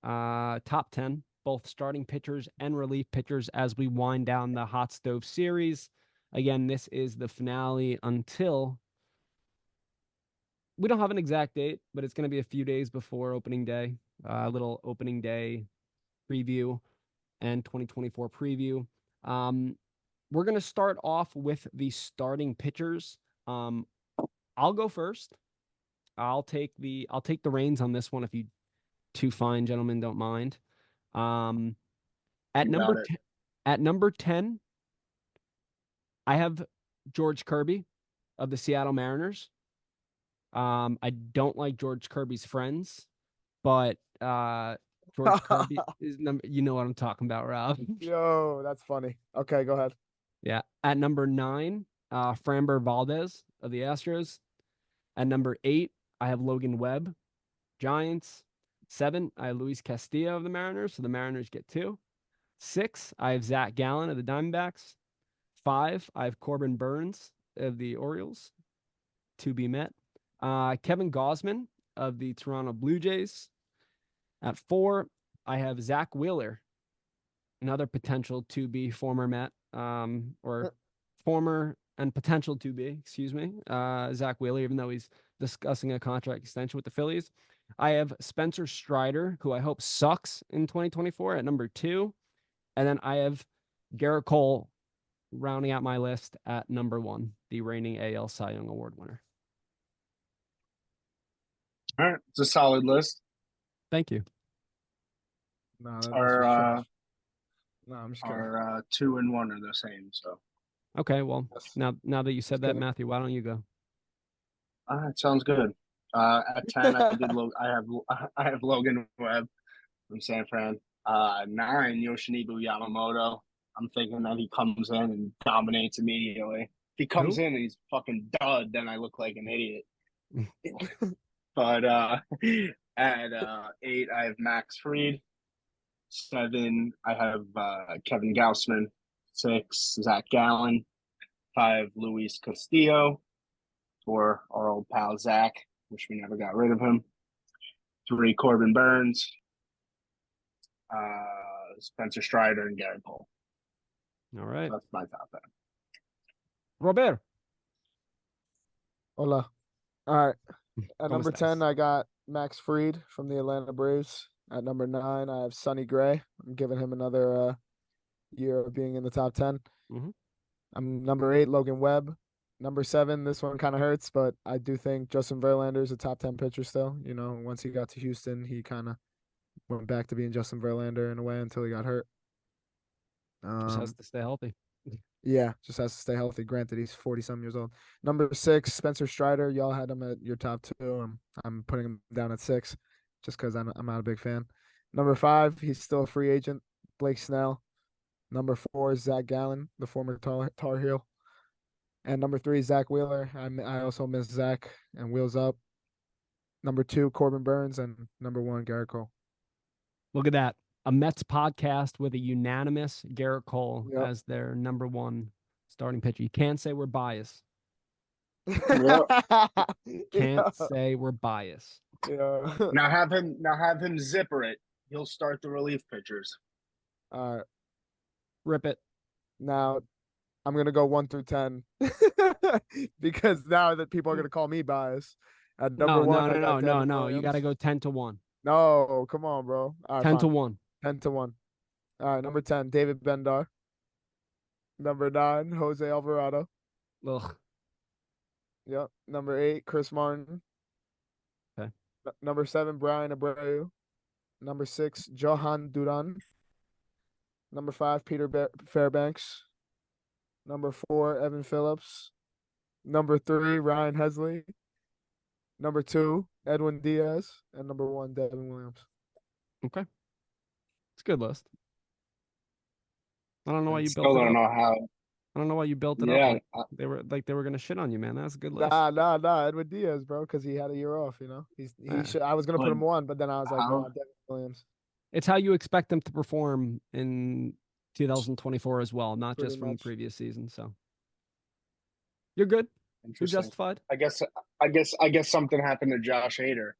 top 10, both starting pitchers and relief pitchers as we wind down the hot stove series. Again, this is the finale until we don't have an exact date, but it's going to be a few days before opening day. A little opening day preview and 2024 preview. We're going to start off with the starting pitchers. I'll go first. I'll take the reins on this one if you two fine gentlemen don't mind. At You number got it. 10, at number 10, I have George Kirby of the Seattle Mariners. I don't like George Kirby's friends, but George Kirby is number. You know what I'm talking about, Rob. Yo, that's funny. Okay, go ahead. Yeah. At number 9, Framber Valdez of the Astros. At number 8, I have Logan Webb, Giants. 7, I have Luis Castillo of the Mariners, so the Mariners get 2. 6, I have Zach Gallen of the Diamondbacks. 5, I have Corbin Burns of the Orioles, to be met. Kevin Gausman of the Toronto Blue Jays. At 4, I have Zach Wheeler, another potential to be former Met, or former and potential to be, excuse me, Zach Wheeler, even though he's discussing a contract extension with the Phillies. I have Spencer Strider, who I hope sucks in 2024 at number 2. And then I have Garrett Cole rounding out my list at number 1, the reigning AL Cy Young Award winner. All right, it's a solid list. Thank you. No, that list was Our trash. No, I'm just kidding. our 2 and 1 are the same. So Okay, well, Yes. now that you said Just that, kidding. Matthew, why don't you go? all right, sounds good. At 10, I have Logan Webb from San Fran. 9, Yoshinobu Yamamoto. I'm thinking that he comes in and dominates immediately. If he comes Who? in and he's fucking dud, then I look like an idiot. But at 8, I have Max Fried. 7, I have Kevin Gaussman. 6, Zach Gallen. 5, Luis Castillo. 4, our old pal Zach. Wish we never got rid of him. 3, Corbin Burns. Spencer Strider and Garrett Cole. All right. That's my top 10. Robert. Hola. All right. At ¿Cómo number estás? 10, I got Max Fried from the Atlanta Braves. At number 9, I have Sonny Gray. I'm giving him another year of being in the top 10. Mhm. I'm number 8, Logan Webb. Number 7, this one kind of hurts, but I do think Justin Verlander is a top 10 pitcher still. You know, once he got to Houston, he kind of went back to being Justin Verlander in a way until he got hurt. Just has to stay healthy. Yeah, just has to stay healthy. Granted, he's 40-some years old. Number 6, Spencer Strider. Y'all had him at your top 2. I'm putting him down at 6 just because I'm not a big fan. Number 5, he's still a free agent. Blake Snell. Number 4 is Zach Gallen, the former Tar Heel. And number 3, Zach Wheeler. I also miss Zach and Wheels Up. Number 2, Corbin Burns. And number 1, Garrett Cole. Look at that. A Mets podcast with a unanimous Garrett Cole Yep. as their number 1 starting pitcher. You can't say we're biased. Yep. Can't say we're biased. Yeah. Now have him zipper it. He'll start the relief pitchers. All right. Rip it. Now, I'm gonna go 1 through 10 because now that people are gonna call me biased. At number 1, I got Devin no. You Williams. got to go 10-1. No, come on, bro. All right, 10 to fine. 1. 10-1. All right, number 10, David Bendar. Number 9, Jose Alvarado. Ugh. Yep. Number 8, Chris Martin. Okay. Number 7, Brian Abreu. Number 6, Johan Duran. Number 5, Peter Fairbanks. Number 4, Evan Phillips. Number 3, Ryan Hesley. Number 2, Edwin Diaz. And number 1, Devin Williams. Okay. It's a good list. I don't know why you Still built it don't up. know how. I don't know why you built it up. Yeah, Like they were gonna shit on you, man. That's a good list. Nah, Edwin Diaz, bro, because he had a year off. You know, he Yeah. should. I was gonna put but him 1, but then I was like, how? nah, Devin Williams. It's how you expect them to perform in 2024 as well, not Pretty just from the much. previous season. So you're good. You're Interesting. justified. I guess something happened to Josh Hader.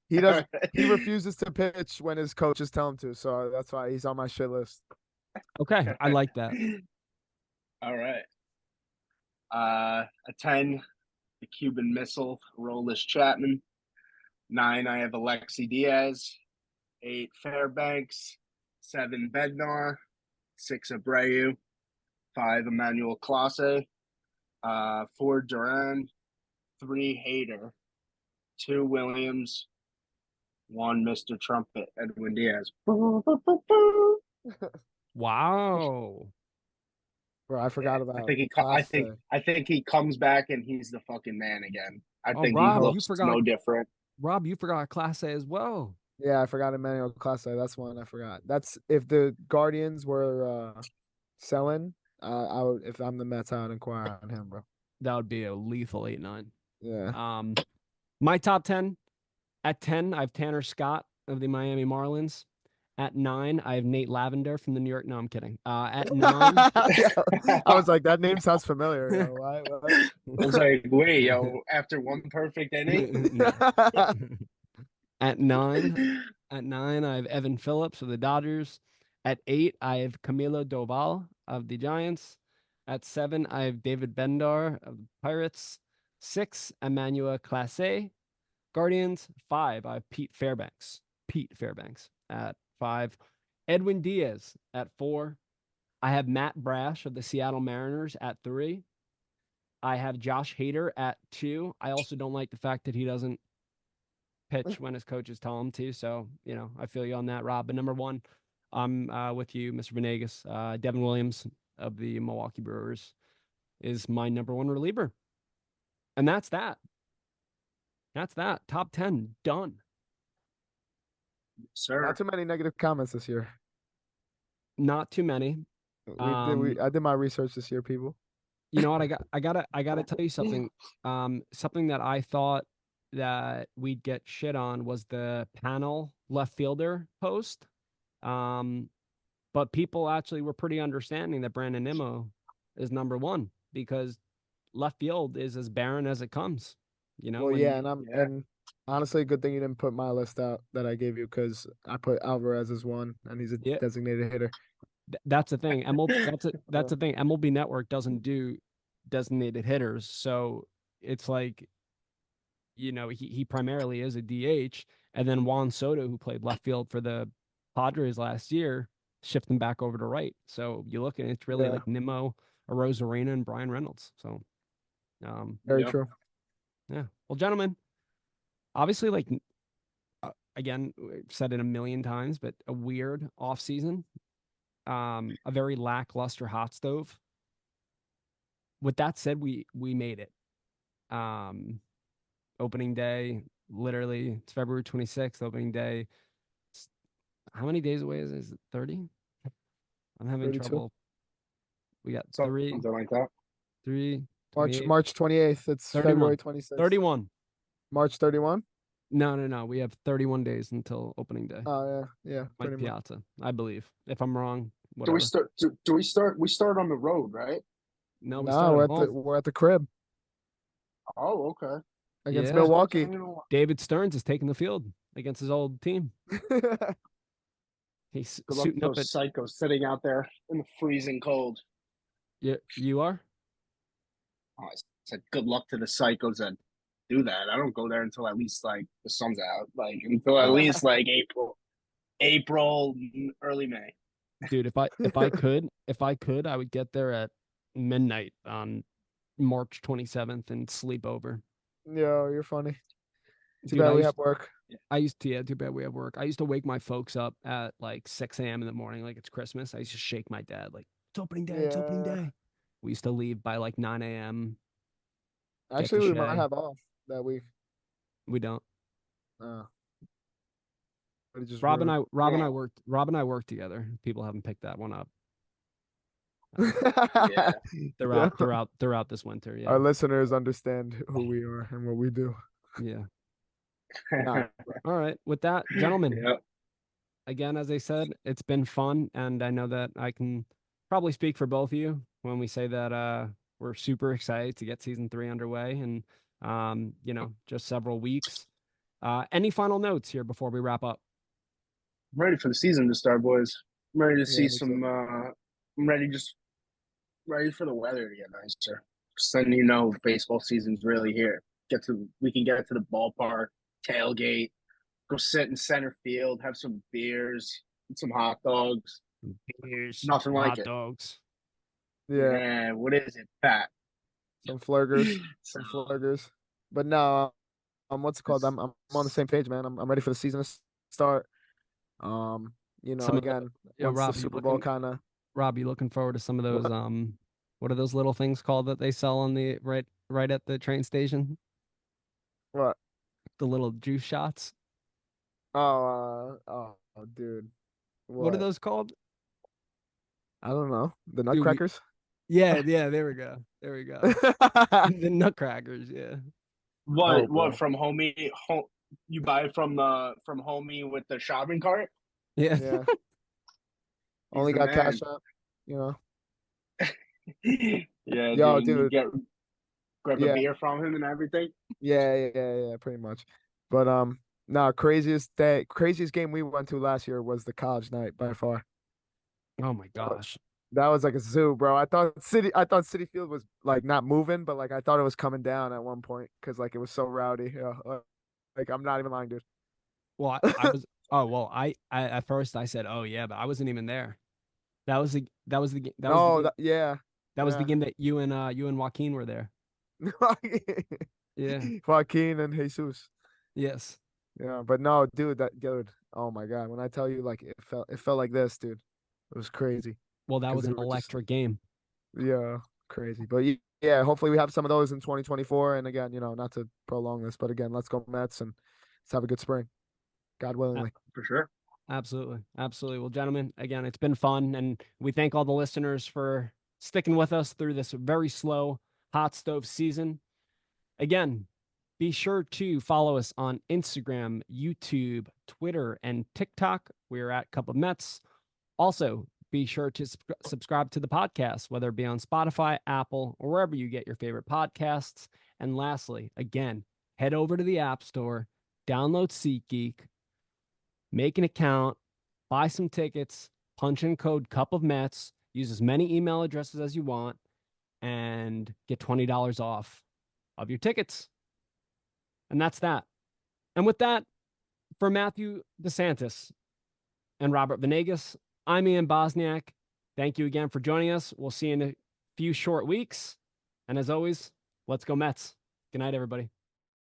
He doesn't. He refuses to pitch when his coaches tell him to, so that's why he's on my shit list. Okay, I like that. All right. A 10, the Cuban Missile, Aroldis Chapman. 9, I have Alexi Diaz. 8, Fairbanks. 7, Bednar. 6, Abreu. 5, Emmanuel Clase. 4, Duran. 3, Hader. 2, Williams. 1, Mr. Trumpet, Edwin Diaz. Wow. Bro, I forgot about. I think he comes back and he's the fucking man again. I Oh, think Rob, he you looks forgot. no different. Rob, you forgot Class A as well. Yeah, I forgot Emmanuel Clase. That's one I forgot. That's if the Guardians were selling. I would, if I'm the Mets, I would inquire on him, bro. That would be a lethal 8-9. Yeah. My top 10. At 10, I have Tanner Scott of the Miami Marlins. At 9, I have Nate Lavender from the New York. No, I'm kidding. At 9, I was like, that name sounds familiar. Yo. What? I was like, wait, yo, after one perfect inning. At 9, I have Evan Phillips of the Dodgers. At 8, I have Camilo Doval of the Giants. At 7, I have David Bendar of the Pirates. 6, Emmanuel Clase, Guardians. 5, I have Pete Fairbanks. At 5. Edwin Diaz at 4. I have Matt Brash of the Seattle Mariners at 3. I have Josh Hader at 2. I also don't like the fact that he doesn't pitch when his coaches tell him to. So, I feel you on that, Rob. But number 1, I'm with you, Mr. Venegas. Devin Williams of the Milwaukee Brewers is my number 1 reliever. And that's that. Top 10 done. Sir. Not too many negative comments this year. Not too many. I did my research this year, people. You know what? I gotta tell you something. Something that I thought that we'd get shit on was the panel left fielder post. Um, but people actually were pretty understanding that Brandon Nimmo is number one because left field is as barren as it comes. You know, Well, yeah, and Yeah. and honestly, good thing you didn't put my list out that I gave you because I put Alvarez as one, and he's a yeah, designated hitter. that's the thing. That's Uh, the thing. MLB Network doesn't do designated hitters, so it's like he primarily is a DH, and then Juan Soto, who played left field for the Padres last year, shift him back over to right. So you look and it's really yeah, like Nimmo, Arozarena, and Brian Reynolds. So very Yep. true. yeah. Well, gentlemen, obviously, like again, we've said it a million times, but a weird off season, a very lackluster hot stove. With that said, we made it. Um, Opening day, literally, it's February 26th. Opening day. How many days away is it? Is it 30? I'm having 32. trouble. We got Something like that. 3, March 28, March 28th. It's February 31. 26th. 31. March 31. No, no, no. We have 31 days until opening day. Oh yeah, yeah, Mike pretty much. Piazza, I believe. If I'm wrong, Do we whatever. start? Do we start? We start on the road, right? No, we No, start we're at at the home. we're at the crib Oh, okay. against Yeah. Milwaukee. David Stearns is taking the field against his old team. He's Good luck to suiting up those at. psychos sitting out there in the freezing cold. Yeah, you are? Oh, I said good luck to the psychos that do that. I don't go there until at least like the sun's out, like until at Oh, least like April, early May. dude, if I could, I would get there at midnight on March 27th and sleep over. Yo, you're funny. Too Dude, bad we have work. yeah, too bad we have work. I used to wake my folks up at like 6 a.m. in the morning, like it's Christmas. I used to shake my dad, like, it's opening day, it's opening Yeah. day. We used to leave by like 9 a.m., get to Actually, we might Shea. have off that week. We don't. Uh, but it just ruined. Oh, Rob and I worked together. People haven't picked that one up. yeah. Yeah. Throughout this winter. Yeah. Our listeners understand who we are and what we do. Yeah. Nah. All right. With that, gentlemen, Yeah. again, as I said, it's been fun, and I know that I can probably speak for both of you when we say that we're super excited to get season 3 underway and just several weeks. Any final notes here before we wrap up? I'm ready for the season to start, boys. I'm ready to Yeah, see me too. some. I'm ready for the weather to get nicer. Because then baseball season's really here. We can get to the ballpark, tailgate, go sit in center field, have some beers, eat some hot dogs. Beers, Nothing like hot it. dogs. Yeah, Yeah, what is it, Pat? some flirgers, So, some flirgers. But no, what's it called? I'm on the same page, man. I'm ready for the season to start. Um, Some of the again, yeah, once the Super Bowl kind of Rob, you looking forward to some of those what? what are those little things called that they sell on the right at the train station? What? The little juice shots. Dude, What are what? those called? I don't know. The Dude, Nutcrackers. yeah, there we go. There we go. The nutcrackers, yeah. Oh what boy. from homie? You buy it from homie with the shopping cart? Yeah. Yeah. He's Only the got man. cash up. You know. Yeah, Yo, dude. You dude. grab a Yeah. beer from him and everything. Yeah, pretty much. But no, craziest game we went to last year was the college night by far. Oh my That gosh. that was like a zoo, bro. I thought City Field was like not moving, but like I thought it was coming down at one point because like it was so rowdy. Yeah, like I'm not even lying, dude. Well, I was oh well, I at first I said, "Oh yeah," but I wasn't even there. No, yeah, That was the yeah. game that you and Joaquin were there. Yeah. Joaquin and Jesus. Yes. Yeah, but no, dude. Oh my God, when I tell you, like it felt like this, dude. It was crazy Well, that because was they an were just electric game. yeah, crazy. But yeah, hopefully we have some of those in 2024. And again, not to prolong this, but again, let's go Mets and let's have a good spring, God A- willingly. For sure. Absolutely. Absolutely. Well, gentlemen, again, it's been fun, and we thank all the listeners for sticking with us through this very slow hot stove season. Again, be sure to follow us on Instagram, YouTube, Twitter, and TikTok. We are at Cup of Mets. Also, be sure to subscribe to the podcast, whether it be on Spotify, Apple, or wherever you get your favorite podcasts. And lastly, again, head over to the App Store, download SeatGeek, make an account, buy some tickets, punch in code Cup of Mets, use as many email addresses as you want, and get $20 off of your tickets. And that's that. And with that, for Matthew DeSantis and Robert Venegas, I'm Ian Bosniak. Thank you again for joining us. We'll see you in a few short weeks. And as always, let's go Mets. Good night, everybody.